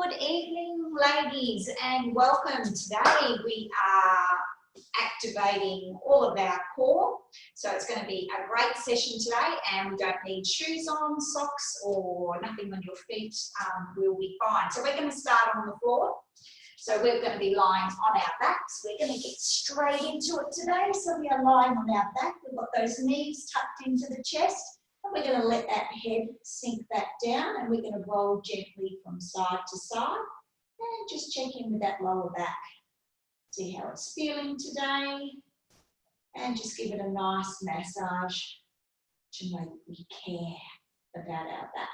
Good evening, ladies, and welcome. Today we are activating all of our core. So it's going to be a great session today, and we don't need shoes on, socks, or nothing on your feet. We'll be fine. So we're going to start on the floor. So we're going to be lying on our backs. We're going to get straight into it today. So we are lying on our back. We've got those knees tucked into the chest. And we're going to let that head sink back down, and we're going to roll gently from side to side. And just check in with that lower back. See how it's feeling today. And just give it a nice massage to know that we care about our back.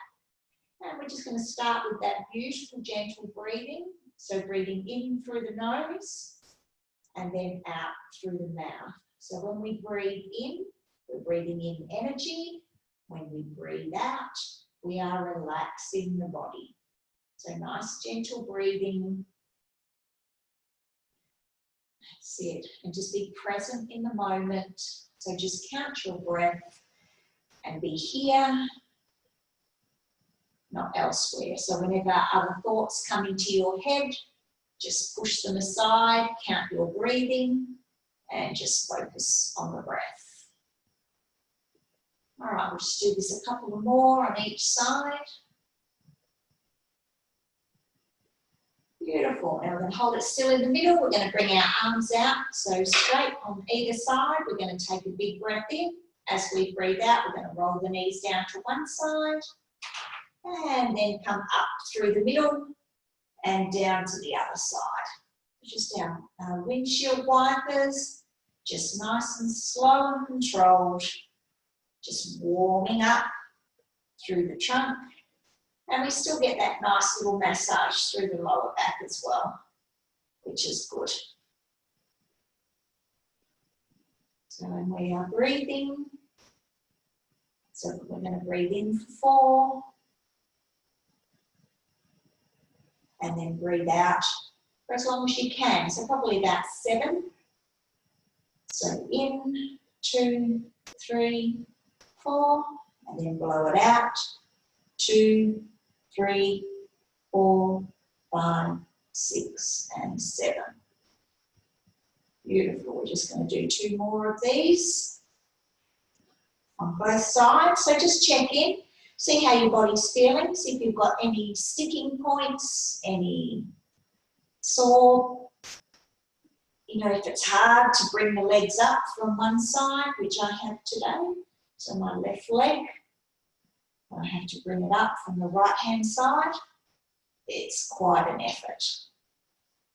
And we're just going to start with that beautiful, gentle breathing. So breathing in through the nose and then out through the mouth. So when we breathe in, we're breathing in energy. When we breathe out, we are relaxing the body. So nice, gentle breathing. That's it. And just be present in the moment. So just count your breath and be here, not elsewhere. So whenever other thoughts come into your head, just push them aside, count your breathing, and just focus on the breath. All right, we'll just do this a couple more on each side. Beautiful. Now we're going to hold it still in the middle. We're going to bring our arms out, so straight on either side. We're going to take a big breath in. As we breathe out, we're going to roll the knees down to one side and then come up through the middle and down to the other side. Just our windshield wipers, just nice and slow and controlled. Just warming up through the trunk, and we still get that nice little massage through the lower back as well, which is good. So when we are breathing, so we're going to breathe in for 4, and then breathe out for as long as you can, so probably about 7. So in, 2, 3, 4, and then blow it out. 2, 3, 4, 5, 6, and 7. Beautiful. We're just going to do 2 more of these on both sides. So just check in, see how your body's feeling, see if you've got any sticking points, any sore. You know, if it's hard to bring the legs up from one side, which I have today. So my left leg, I have to bring it up from the right-hand side. It's quite an effort.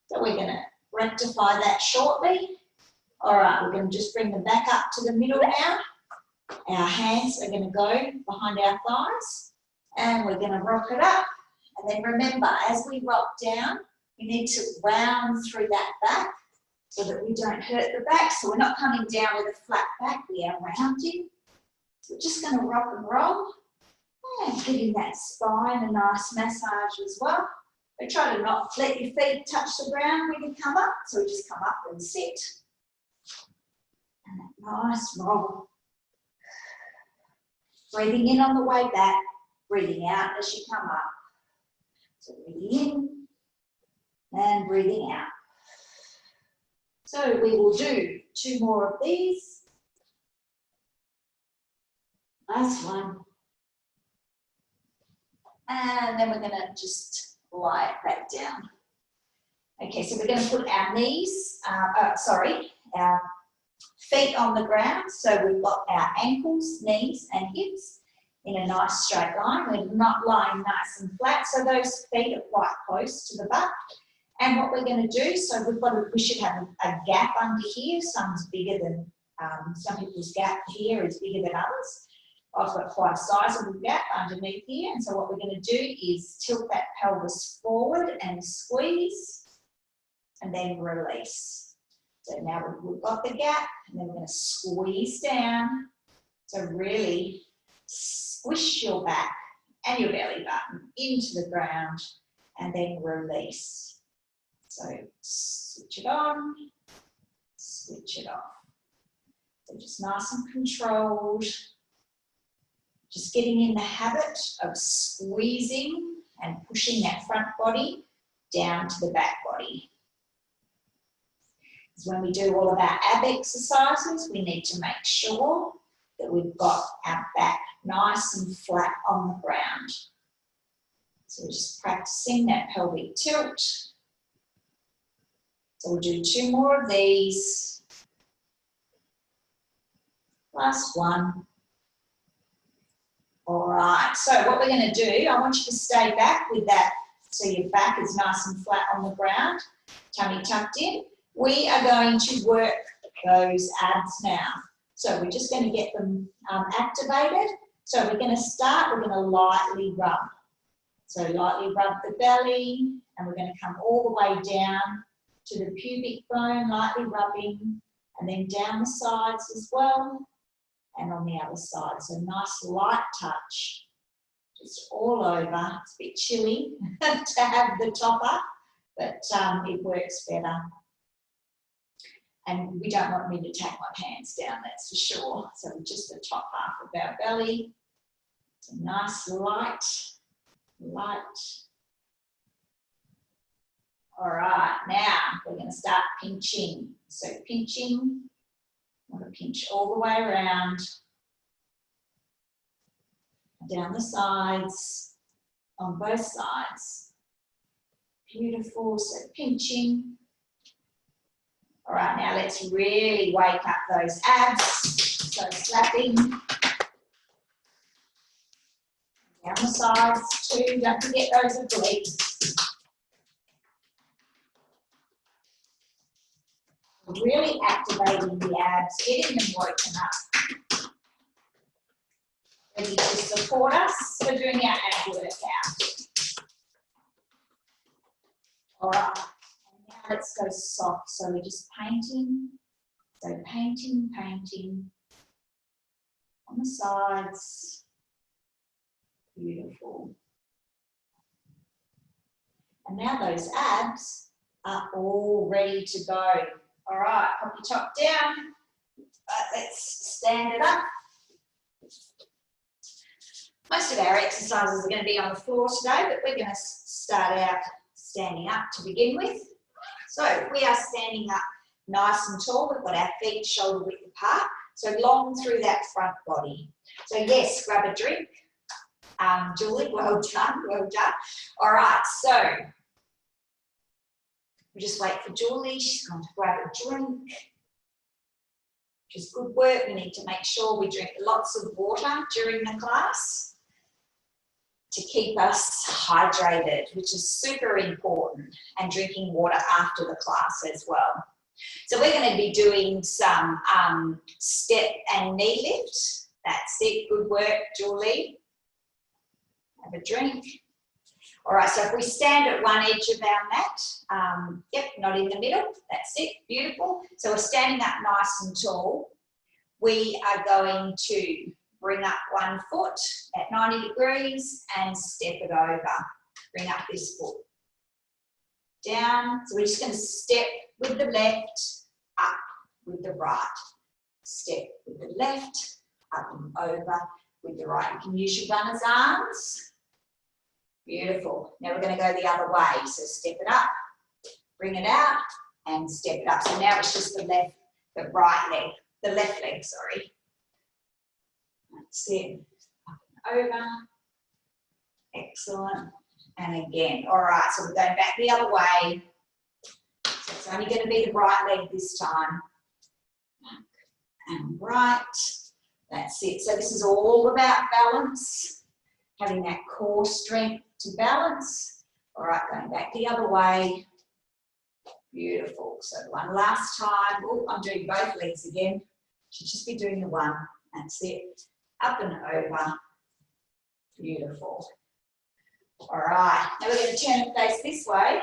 So we're going to rectify that shortly. All right, we're going to just bring the back up to the middle now. Our hands are going to go behind our thighs, and we're going to rock it up. And then remember, as we rock down, we need to round through that back so that we don't hurt the back. So we're not coming down with a flat back, we are rounding. So we're just going to rock and roll and giving that spine a nice massage as well. But try to not let your feet touch the ground when you come up. So we just come up and sit. And that nice roll. Breathing in on the way back, breathing out as you come up. So breathing in and breathing out. So we will do 2 more of these. Last one. And then we're going to just lie it back down. Okay, so we're going to put our knees, our feet on the ground. So we've got our ankles, knees and hips in a nice straight line. We're not lying nice and flat, so those feet are quite close to the butt. And what we're going to do, so we should have a gap under here. Some's bigger than, some people's gap here is bigger than others. I've got quite a sizable gap underneath here, and so what we're going to do is tilt that pelvis forward and squeeze, and then release. So now we've got the gap, and then we're going to squeeze down. So really squish your back and your belly button into the ground, and then release. So switch it on, switch it off. So just nice and controlled. Just getting in the habit of squeezing and pushing that front body down to the back body. Because when we do all of our ab exercises, we need to make sure that we've got our back nice and flat on the ground. So we're just practicing that pelvic tilt. So we'll do 2 more of these. Last one. All right, so what we're going to do, I want you to stay back with that so your back is nice and flat on the ground, tummy tucked in. We are going to work those abs now. So we're just going to get them activated. So we're going to start, we're going to lightly rub. So lightly rub the belly, and we're going to come all the way down to the pubic bone, lightly rubbing, and then down the sides as well, and on the other side. So nice light touch, just all over. It's a bit chilly to have the top up, but it works better. And we don't want me to take my hands down, that's for sure. So just the top half of our belly. So nice light. All right, now we're going to start pinching. So pinching, I'm going to pinch all the way around, down the sides, on both sides. Beautiful, so pinching. All right, now let's really wake up those abs. So slapping. Down the sides too, don't forget those obliques. Really activating the abs, getting them woken up. Ready to support us for doing our ab workout. All right, and now let's go soft. So we're just painting. So painting on the sides. Beautiful. And now those abs are all ready to go. All right, pop your top down. Let's stand it up. Most of our exercises are going to be on the floor today, but we're going to start out standing up to begin with. So we are standing up nice and tall. We've got our feet shoulder width apart, so long through that front body. So yes, grab a drink. Julie, well done, well done. All right, so we just wait for Julie. She's going to grab a drink, which is good work. We need to make sure we drink lots of water during the class to keep us hydrated, which is super important, and drinking water after the class as well. So we're going to be doing some step and knee lift. That's it, good work, Julie. Have a drink. All right, so if we stand at one edge of our mat, yep, not in the middle, that's it, beautiful. So we're standing up nice and tall. We are going to bring up one foot at 90 degrees and step it over. Bring up this foot. Down, so we're just going to step with the left, up with the right. Step with the left, up and over with the right. You can use your runner's arms. Beautiful. Now we're going to go the other way. So step it up, bring it out, and step it up. So now it's just the left leg, sorry. That's it. Up and over. Excellent. And again. All right, so we're going back the other way. So it's only going to be the right leg this time. And right. That's it. So this is all about balance, having that core strength to balance. All right, going back the other way. Beautiful. So one last time. Oh, I'm doing both legs again. Should just be doing the one. That's it. Up and over. Beautiful. All right. Now we're going to turn and face this way.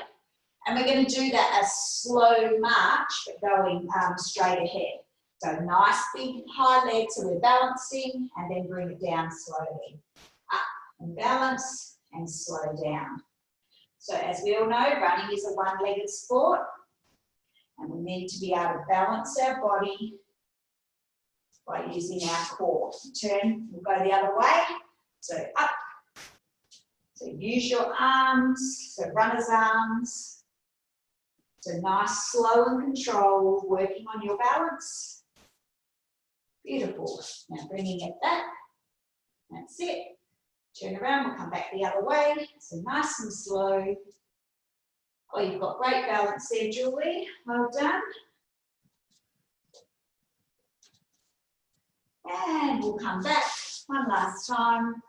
And we're going to do that as slow march, but going straight ahead. So nice big high leg, so we're balancing, and then bring it down slowly. Up and balance and slow down. So as we all know, running is a one-legged sport, and we need to be able to balance our body by using our core. Turn, we'll go the other way. So up, So use your arms, so runner's arms. So nice, slow and controlled, working on your balance. Beautiful. Now bringing it back. That's it. Turn around, we'll come back the other way. So nice and slow. Oh, you've got great balance there, Julie. Well done. And we'll come back one last time.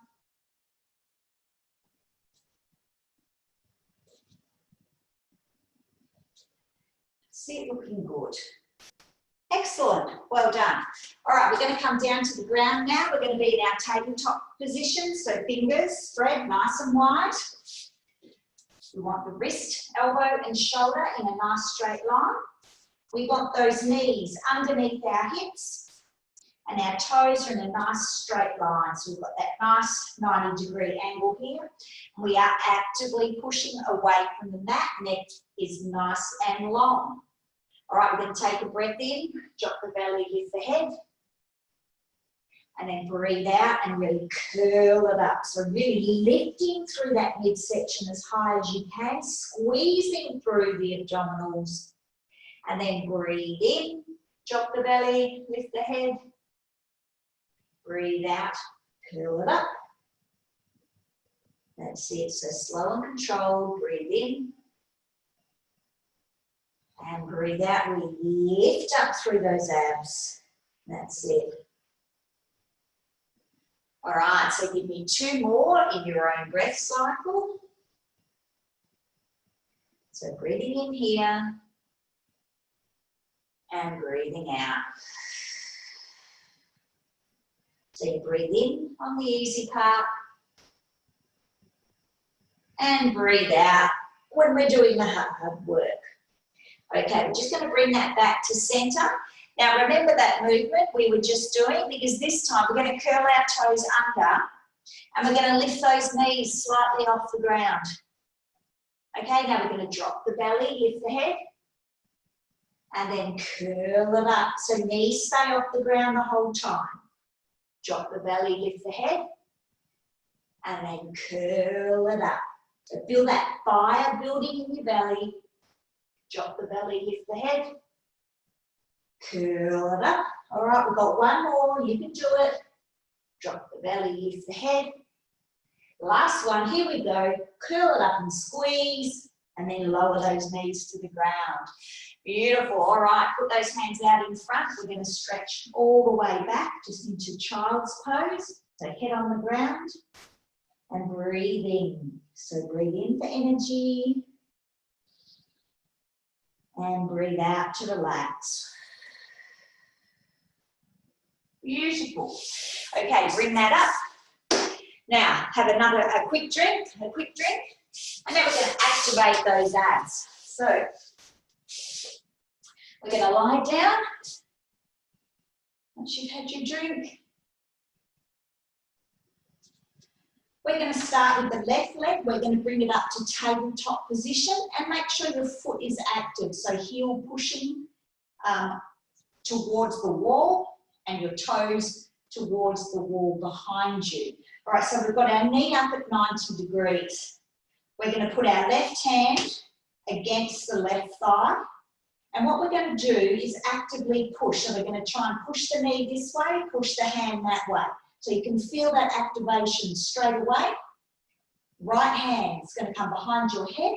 See it looking good. Excellent, well done. All right, we're going to come down to the ground now. We're going to be in our tabletop position, so fingers spread nice and wide. We want the wrist, elbow and shoulder in a nice straight line. We want those knees underneath our hips and our toes are in a nice straight line. So we've got that nice 90-degree angle here. We are actively pushing away from the mat. Neck is nice and long. All right, we're going to take a breath in, drop the belly, lift the head. And then breathe out and really curl it up. So really lifting through that midsection as high as you can, squeezing through the abdominals. And then breathe in, drop the belly, lift the head. Breathe out, curl it up. That's it, so slow and controlled. Breathe in. And breathe out, we lift up through those abs. That's it. All right, so give me 2 more in your own breath cycle. So breathing in here and breathing out. So you breathe in on the easy part and breathe out when we're doing the hard work. Okay, we're just going to bring that back to center. Now remember that movement we were just doing, because this time we're going to curl our toes under and we're going to lift those knees slightly off the ground. Okay, now we're going to drop the belly, lift the head and then curl it up. So knees stay off the ground the whole time. Drop the belly, lift the head and then curl it up. So feel that fire building in your belly. Drop the belly, lift the head. Curl it up. All right, we've got 1 more. You can do it. Drop the belly, lift the head. Last one, here we go. Curl it up and squeeze, and then lower those knees to the ground. Beautiful. All right, put those hands out in front. We're going to stretch all the way back, just into child's pose. So head on the ground and breathe in. So breathe in for energy. And breathe out to relax. Beautiful. Okay, bring that up. Now, have a quick drink, and then we're going to activate those abs. So, we're going to lie down once you've had your drink. We're going to start with the left leg. We're going to bring it up to tabletop position and make sure your foot is active. So heel pushing towards the wall and your toes towards the wall behind you. All right, so we've got our knee up at 90 degrees. We're going to put our left hand against the left thigh. And what we're going to do is actively push. So we're going to try and push the knee this way, push the hand that way. So you can feel that activation straight away. Right hand is going to come behind your head.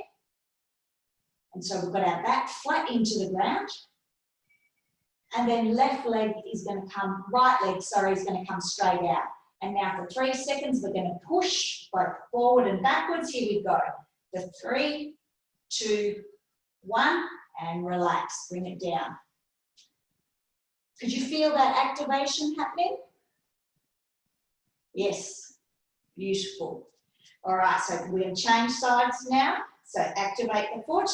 And so we've got our back flat into the ground. And then left leg is going to come, right leg, sorry, is going to come straight out. And now for 3 seconds, we're going to push both forward and backwards. Here we go. For 3, 2, 1, and relax. Bring it down. Could you feel that activation happening? Yes, beautiful. All right, so we're going to change sides now. So activate the foot,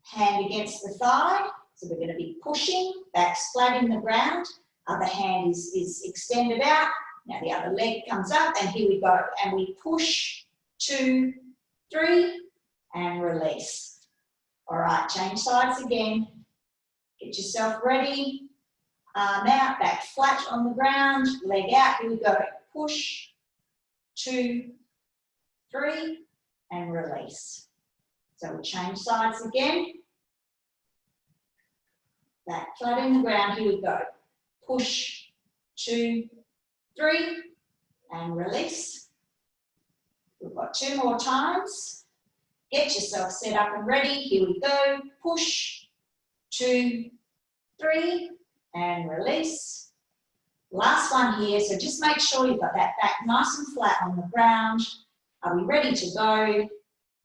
hand against the thigh. So we're going to be pushing, back flat in the ground. Other hand is extended out. Now the other leg comes up and here we go. And we push, 2, 3, and release. All right, change sides again. Get yourself ready. Arm out, back flat on the ground, leg out, here we go. Push, 2, 3, and release. So we'll change sides again. Back flat in the ground, here we go. Push, 2, 3, and release. We've got 2 more times. Get yourself set up and ready. Here we go. Push, 2, 3, and release. Last one here, so just make sure you've got that back nice and flat on the ground. Are we ready to go?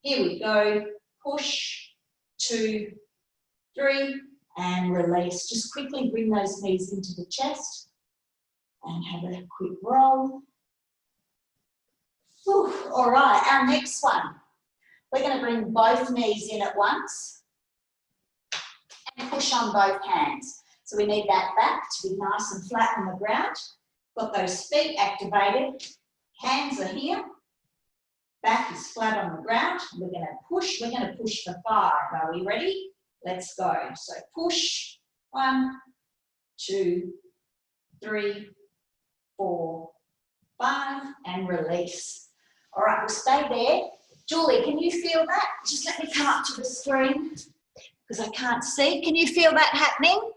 Here we go. Push, 2, 3, and release. Just quickly bring those knees into the chest and have a quick roll. Whew. All right, our next one. We're going to bring both knees in at once and push on both hands. So we need that back to be nice and flat on the ground. Got those feet activated. Hands are here. Back is flat on the ground. We're going to push. We're going to push for 5. Are we ready? Let's go. So push. 1, 2, 3, 4, 5, and release. All right, we'll stay there. Julie, can you feel that? Just let me come up to the screen because I can't see. Can you feel that happening?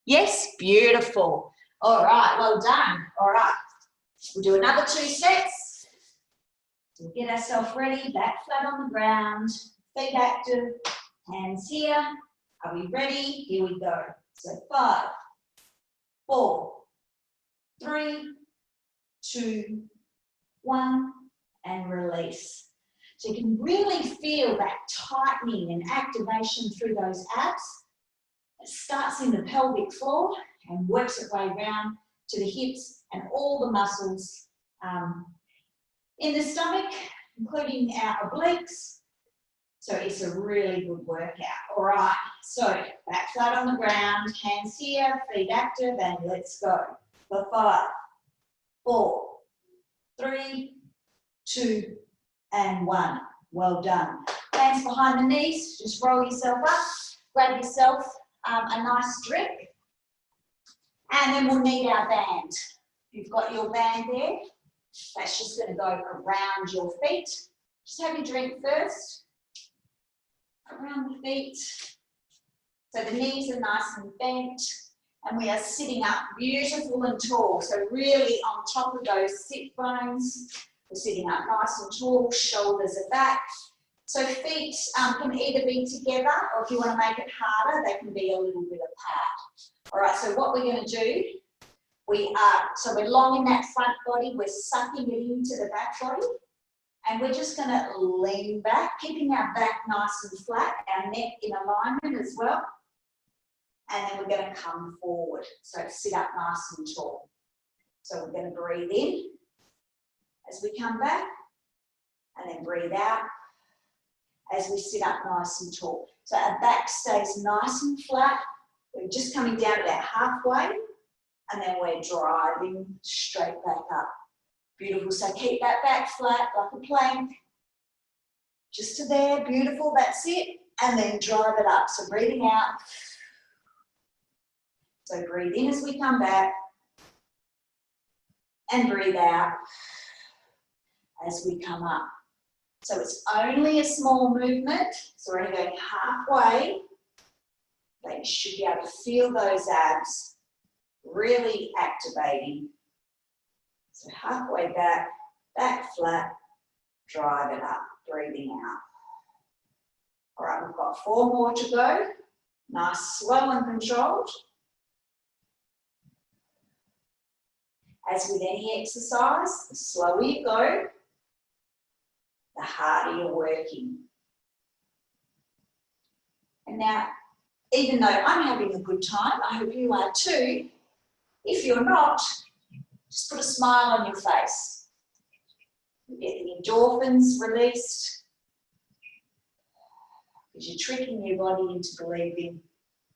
Yes, beautiful. All right, well done. All right, we'll do another 2 sets. We'll get ourselves ready, back flat on the ground, feet active, hands here. Are we ready? Here we go. So 5, 4, 3, 2, 1, and release. So you can really feel that tightening and activation through those abs. It starts in the pelvic floor and works its way around to the hips and all the muscles in the stomach, including our obliques. So it's a really good workout. All right, so back flat on the ground, hands here, feet active, and let's go. For 5, 4, 3, 2, and 1. Well done. Hands behind the knees, just roll yourself up, grab yourself a nice drink, and then we'll need our band. You've got your band there. That's just going to go around your feet. Just have your drink first. Around the feet. So the knees are nice and bent, and we are sitting up beautiful and tall. So really on top of those sit bones. We're sitting up nice and tall, shoulders are back. So feet can either be together, or if you want to make it harder, they can be a little bit apart. All right, so what we're going to do, so we're long in that front body, we're sucking it into the back body, and we're just going to lean back, keeping our back nice and flat, our neck in alignment as well. And then we're going to come forward, so sit up nice and tall. So we're going to breathe in as we come back, and then breathe out as we sit up nice and tall. So our back stays nice and flat. We're just coming down about halfway, and then we're driving straight back up. Beautiful, so keep that back flat like a plank. Just to there, beautiful, that's it. And then drive it up, so breathing out. So breathe in as we come back, and breathe out as we come up. So it's only a small movement, so we're only going halfway, but you should be able to feel those abs really activating. So halfway back, back flat, drive it up, breathing out. All right, we've got 4 more to go. Nice, slow and controlled. As with any exercise, the slower you go, the harder you're working. And now, even though I'm having a good time, I hope you are too. If you're not, just put a smile on your face. You get the endorphins released because you're tricking your body into believing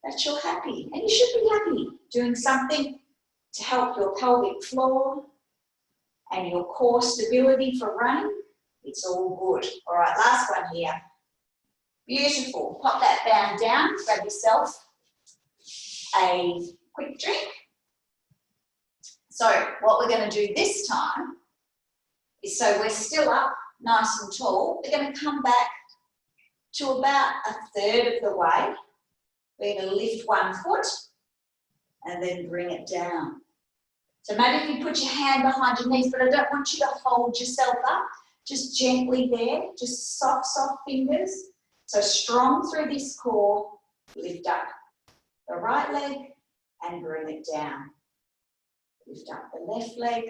that you're happy. And you should be happy doing something to help your pelvic floor and your core stability for running. It's all good. All right, last one here. Beautiful. Pop that band down, grab yourself a quick drink. So what we're going to do this time is, so we're still up nice and tall. We're going to come back to about a third of the way. We're going to lift one foot and then bring it down. So maybe if you put your hand behind your knees, but I don't want you to hold yourself up. Just gently there, just soft, soft fingers. So strong through this core, lift up the right leg and bring it down. Lift up the left leg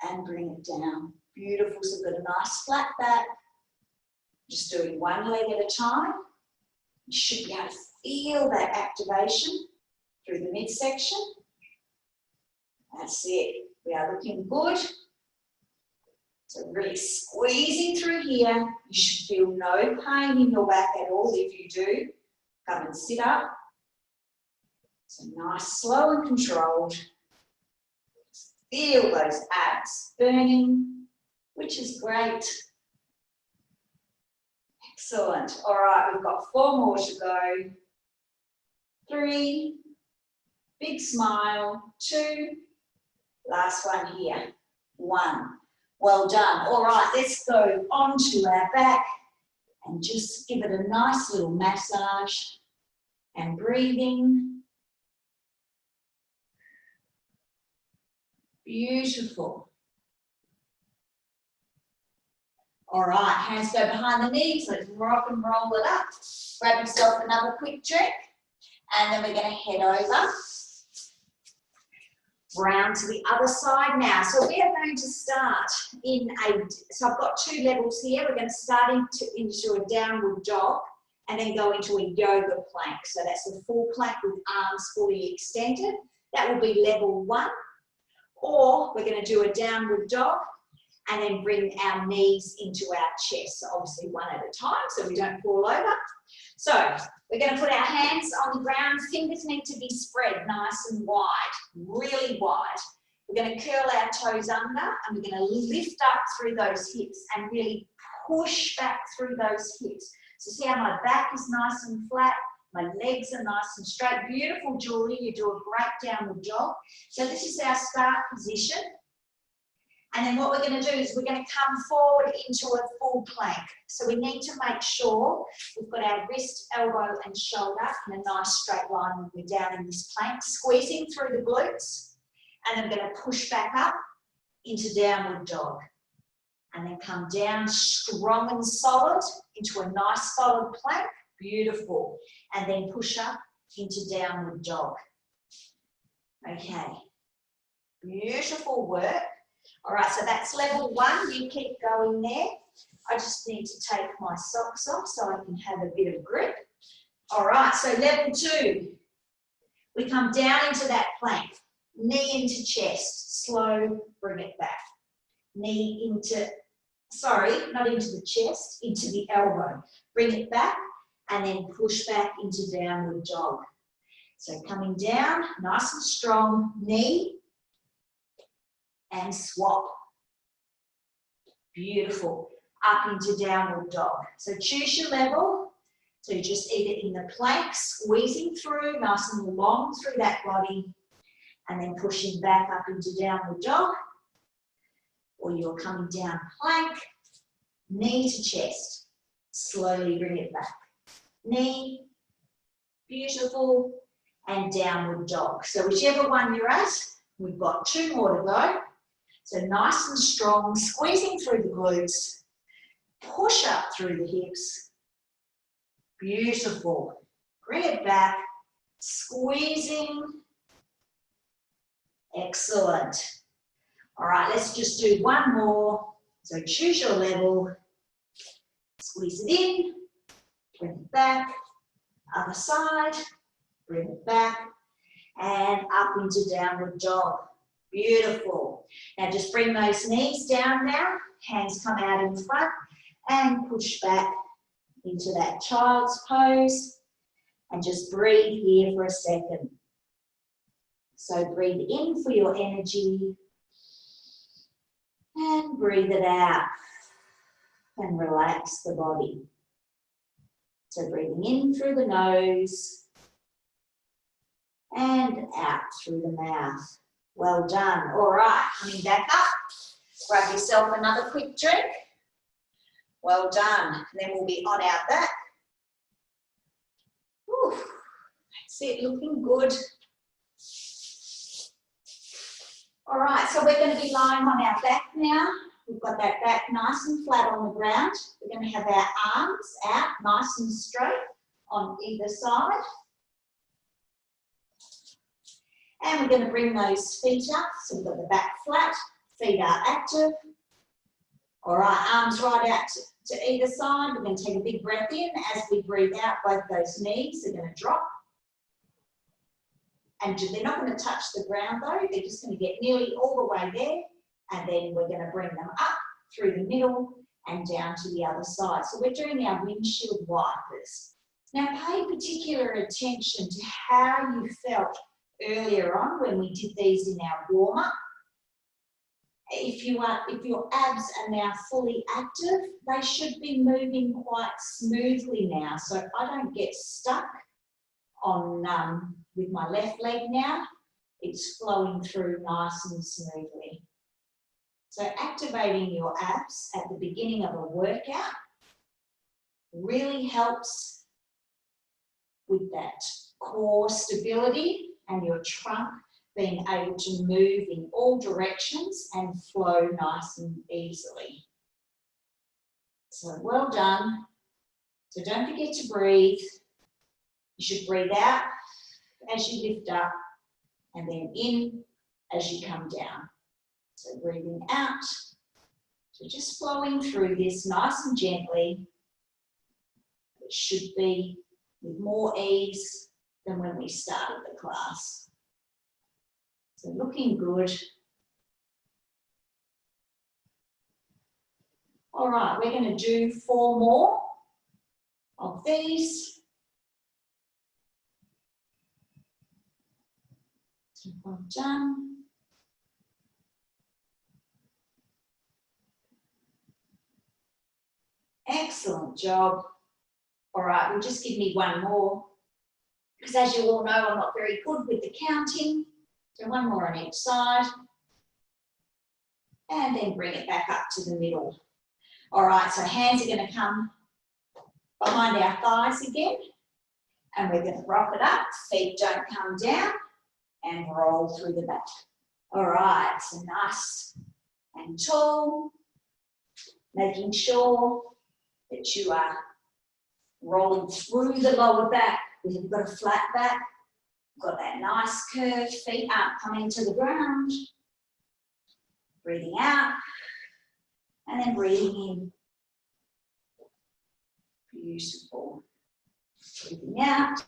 and bring it down. Beautiful, so we've got a nice flat back. Just doing one leg at a time. You should be able to feel that activation through the midsection. That's it. We are looking good. So really squeezing through here. You should feel no pain in your back at all. If you do, come and sit up. So nice, slow and controlled. Feel those abs burning, which is great. Excellent. All right, we've got 4 more to go. 3, big smile. 2, last one here. 1. Well done. All right, let's go onto our back and just give it a nice little massage and breathing. Beautiful. All right, hands go behind the knees. Let's rock and roll it up. Grab yourself another quick drink. And then we're going to head over. Round to the other side now. So we are going to start in so I've got 2 levels here. We're going to start into a downward dog and then go into a yoga plank. So that's a full plank with arms fully extended. That will be level 1. Or we're going to do a downward dog and then bring our knees into our chest. So obviously one at a time so we don't fall over. So we're going to put our hands on the ground. Fingers need to be spread nice and wide, really wide. We're going to curl our toes under and we're going to lift up through those hips and really push back through those hips. So see how my back is nice and flat, my legs are nice and straight. Beautiful, Julie, you do a great downward dog. So this is our start position. And then what we're going to do is we're going to come forward into a full plank. So we need to make sure we've got our wrist, elbow and shoulder in a nice straight line when we're down in this plank, squeezing through the glutes. And then we're going to push back up into downward dog. And then come down strong and solid into a nice solid plank. Beautiful. And then push up into downward dog. Okay. Beautiful work. All right, so that's level 1. You keep going there. I just need to take my socks off so I can have a bit of grip. All right, so level 2. We come down into that plank. Knee into chest. Slow, bring it back. Knee into, sorry, not into the chest, into the elbow. Bring it back and then push back into downward dog. So coming down, nice and strong, knee, and swap. Beautiful. Up into downward dog. So choose your level. So you're just either in the plank, squeezing through, nice and long through that body, and then pushing back up into downward dog. Or you're coming down plank, knee to chest. Slowly bring it back. Knee, beautiful, and downward dog. So whichever one you're at, we've got 2 more to go. So nice and strong, squeezing through the glutes, push up through the hips. Beautiful. Bring it back, squeezing. Excellent. All right, let's just do 1 more. So choose your level, squeeze it in, bring it back, other side, bring it back, and up into downward dog. Beautiful. Now just bring those knees down now, hands come out in front and push back into that child's pose and just breathe here for a second. So breathe in for your energy and breathe it out and relax the body. So breathing in through the nose and out through the mouth. Well done. All right, coming back up. Grab yourself another quick drink. Well done. And then we'll be on our back. Whew. That's it, looking good. All right, so we're going to be lying on our back now. We've got that back nice and flat on the ground. We're going to have our arms out nice and straight on either side. And we're going to bring those feet up. So we've got the back flat, feet are active. All right, arms right out to either side. We're going to take a big breath in. As we breathe out, both those knees are going to drop. And they're not going to touch the ground though. They're just going to get nearly all the way there. And then we're going to bring them up through the middle and down to the other side. So we're doing our windshield wipers. Now pay particular attention to how you felt earlier on when we did these in our warm-up. If your abs are now fully active, they should be moving quite smoothly now. So if I don't get stuck on with my left leg now, it's flowing through nice and smoothly. So activating your abs at the beginning of a workout really helps with that core stability and your trunk being able to move in all directions and flow nice and easily. So well done. So don't forget to breathe. You should breathe out as you lift up and then in as you come down. So breathing out, so just flowing through this nice and gently. It should be with more ease than when we started the class. So looking good. All right, we're going to do 4 more of these. So well done. Excellent job. All right, well, just give me 1 more. Because as you all know, I'm not very good with the counting. So 1 more on each side. And then bring it back up to the middle. All right, so hands are going to come behind our thighs again. And we're going to rock it up. Feet don't come down. And roll through the back. All right, so nice and tall. Making sure that you are rolling through the lower back. We've got a flat back. Got that nice curve, feet aren't coming to the ground. Breathing out and then breathing in. Beautiful. Breathing out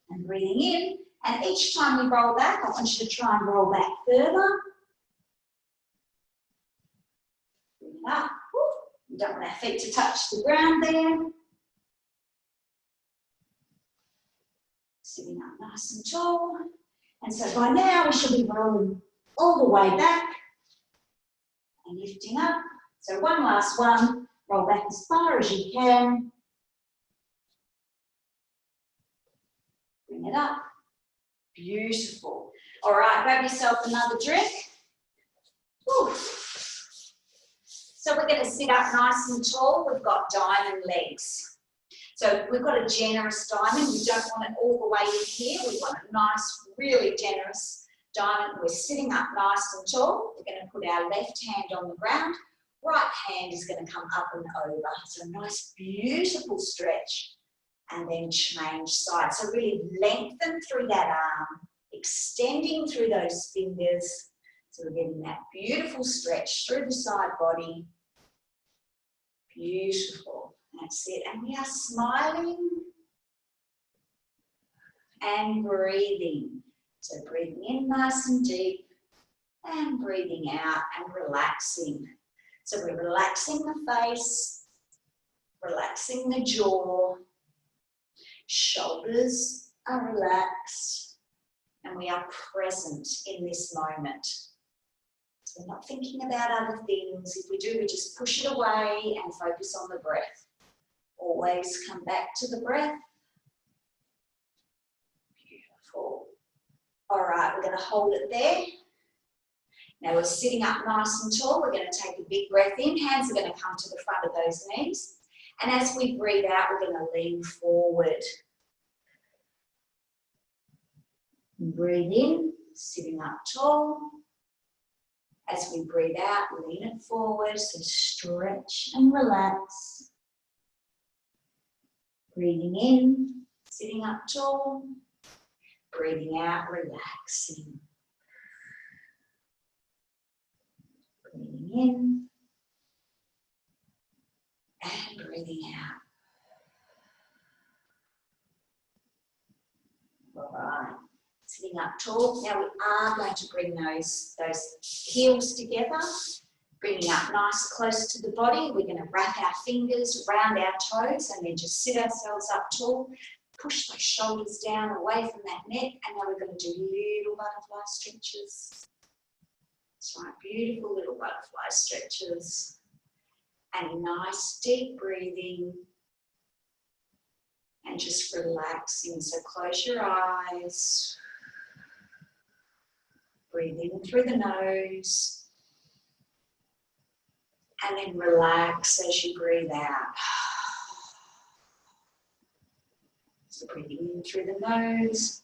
and breathing in. And each time we roll back, I want you to try and roll back further. Bring it up. You don't want our feet to touch the ground there. Sitting up nice and tall. And so by now we should be rolling all the way back and lifting up. So one last one. Roll back as far as you can. Bring it up. Beautiful. All right, grab yourself another drink. Whew. So we're going to sit up nice and tall. We've got diamond legs. So we've got a generous diamond. We don't want it all the way in here. We want a nice, really generous diamond. We're sitting up nice and tall. We're going to put our left hand on the ground. Right hand is going to come up and over. So a nice, beautiful stretch. And then change sides. So really lengthen through that arm, extending through those fingers. So we're getting that beautiful stretch through the side body. Beautiful. That's it. And we are smiling and breathing. So breathing in nice and deep and breathing out and relaxing. So we're relaxing the face, relaxing the jaw. Shoulders are relaxed and we are present in this moment. So we're not thinking about other things. If we do, we just push it away and focus on the breath. Always come back to the breath. Beautiful. All right, we're going to hold it there. Now we're sitting up nice and tall. We're going to take a big breath in. Hands are going to come to the front of those knees. And as we breathe out, we're going to lean forward. Breathe in, sitting up tall. As we breathe out, lean it forward, so stretch and relax. Breathing in, sitting up tall. Breathing out, relaxing. Breathing in and breathing out. All right, sitting up tall. Now we are going to bring those heels together, bringing up nice close to the body. We're going to wrap our fingers around our toes and then just sit ourselves up tall. Push those shoulders down away from that neck, and now we're going to do little butterfly stretches. That's right, beautiful little butterfly stretches. And nice deep breathing. And just relaxing. So close your eyes. Breathe in through the nose. And then relax as you breathe out. So breathing in through the nose.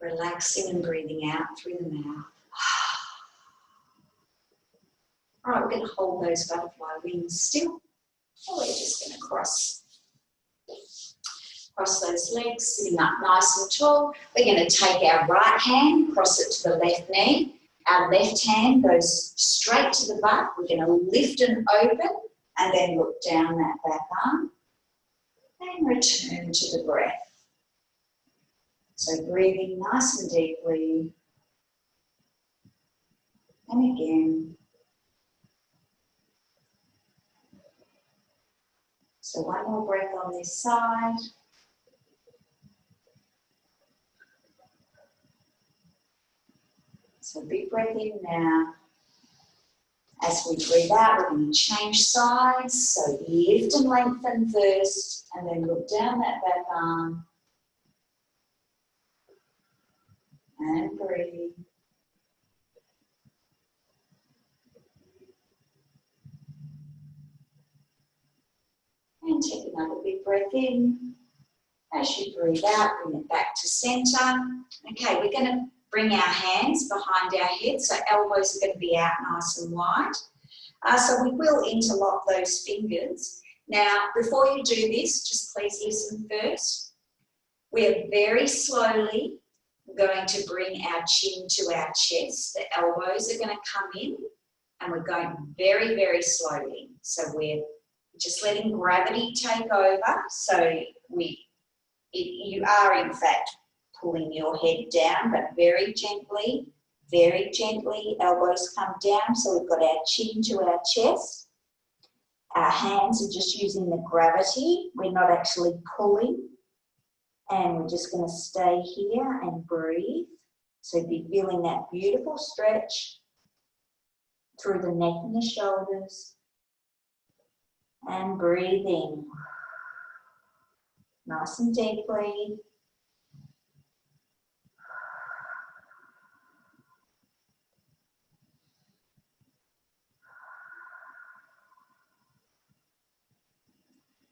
Relaxing and breathing out through the mouth. All right, we're going to hold those butterfly wings still. And we're just going to cross those legs, sitting up nice and tall. We're going to take our right hand, cross it to the left knee. Our left hand goes straight to the butt. We're going to lift and open and then look down that back arm and return to the breath. So breathing nice and deeply. And again. So one more breath on this side. So big breath in now. As we breathe out, we're going to change sides. So lift and lengthen first, and then look down that back arm. And breathe. And take another big breath in. As you breathe out, bring it back to center. Okay, we're going to bring our hands behind our head, so elbows are going to be out nice and wide. So we will interlock those fingers. Now, before you do this, just please listen first. We are very slowly going to bring our chin to our chest. The elbows are going to come in, and we're going very, very slowly. So we're just letting gravity take over. So you are, in fact, pulling your head down, but very gently, elbows come down. So we've got our chin to our chest. Our hands are just using the gravity. We're not actually pulling. And we're just going to stay here and breathe. So be feeling that beautiful stretch through the neck and the shoulders. And breathing nice and deeply.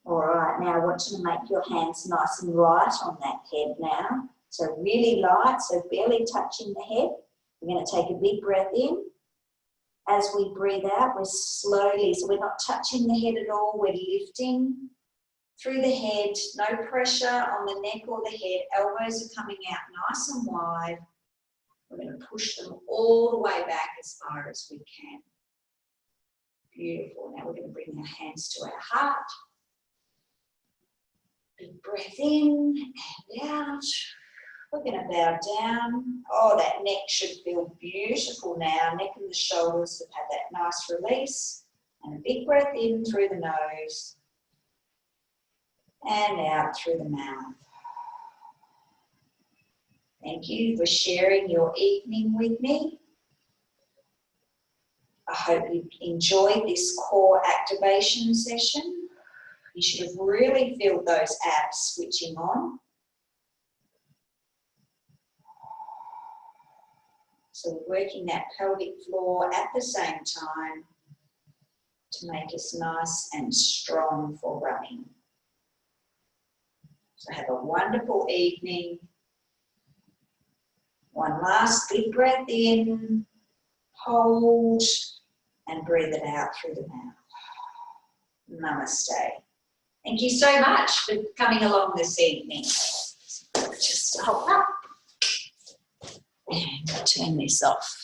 All right, now I want you to make your hands nice and light on that head now. So really light, so barely touching the head. We're going to take a big breath in. As we breathe out, we're slowly, so we're not touching the head at all, we're lifting through the head, no pressure on the neck or the head. Elbows are coming out nice and wide. We're going to push them all the way back as far as we can. Beautiful. Now we're going to bring our hands to our heart. Big breath in and out. We're going to bow down. Oh, that neck should feel beautiful now. Neck and the shoulders have had that nice release. And a big breath in through the nose. And out through the mouth. Thank you for sharing your evening with me. I hope you enjoyed this core activation session. You should have really felt those abs switching on. So we're working that pelvic floor at the same time to make us nice and strong for running. So have a wonderful evening. One last big breath in, hold, and breathe it out through the mouth. Namaste. Thank you so much for coming along this evening. Just hold up and turn this off.